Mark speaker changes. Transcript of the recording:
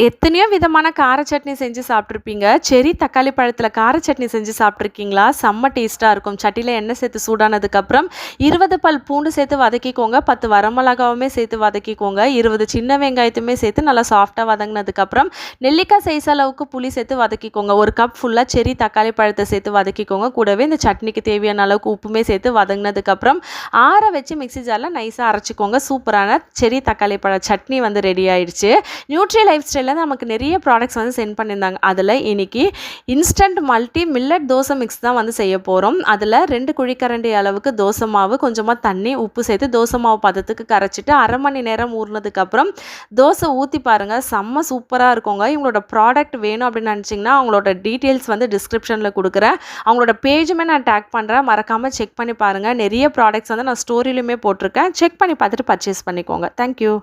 Speaker 1: எத்தனையோ விதமான கார சட்னி செஞ்சு சாப்பிட்ருப்பீங்க. செர்ரி தக்காளி பழத்தில கார சட்னி செஞ்சு சாப்பிட்ருக்கீங்களா? செம்ம டேஸ்ட்டா இருக்கும். சட்டியில எண்ணெய் சேர்த்து சூடானதுக்கப்புறம் 20 பல் பூண்டு சேர்த்து வதக்கிக்கோங்க. 10 வரமிளகாவுமே சேர்த்து வதக்கிக்கோங்க. 20 சின்ன வெங்காயத்தையுமே சேர்த்து நல்லா சாஃப்ட்டா வதங்கினதுக்கப்புறம் நெல்லிக்காய் சைஸ் அளவுக்கு புளி சேர்த்து வதக்கிக்கோங்க. 1 கப் ஃபுல்லா செர்ரி தக்காளி பழத்தை சேர்த்து வதக்கிக்கோங்க. கூடவே இந்த சட்னிக்கு தேவையான அளவுக்கு உப்புமே சேர்த்து வதங்கினதுக்கப்புறம் ஆற வச்சு மிக்ஸி ஜாரில் நைஸாக அரைச்சிக்கோங்க. சூப்பரான செர்ரி தக்காளி பழ சட்னி வந்து ரெடி ஆயிடுச்சு. நியூட்ரி லைஃப் ஸ்டைலில் நமக்கு நிறைய ப்ராடக்ட்ஸ் வந்து சென்ட் பண்ணியிருந்தாங்க. அதில் இன்னைக்கு instant multi millet dosa mix தான் வந்து செய்ய போகிறோம். அதில் 2 குழிக்கரண்டி அளவுக்கு தோசை மாவு, கொஞ்சமாக தண்ணி, உப்பு சேர்த்து தோசை மாவு பதத்துக்கு கரைச்சிட்டு 1/2 மணி நேரம் ஊறினதுக்கப்புறம் தோசை ஊற்றி பாருங்கள். செம்ம சூப்பராக இருக்குங்க. இவங்களோட ப்ராடக்ட் வேணும் அப்படின்னு நினச்சிங்கன்னா அவங்களோட டீட்டெயில்ஸ் வந்து டிஸ்கிரிப்ஷனில் கொடுக்குறேன். அவங்களோட பேஜுமே நான் டேக் பண்ணுறேன். மறக்காமல் செக் பண்ணி பாருங்கள். நிறைய ப்ராடக்ட்ஸ் வந்து நான் ஸ்டோரியிலுமே போட்டிருக்கேன். செக் பண்ணி பார்த்துட்டு பர்ச்சேஸ் பண்ணிக்கோங்க. தேங்க்யூ.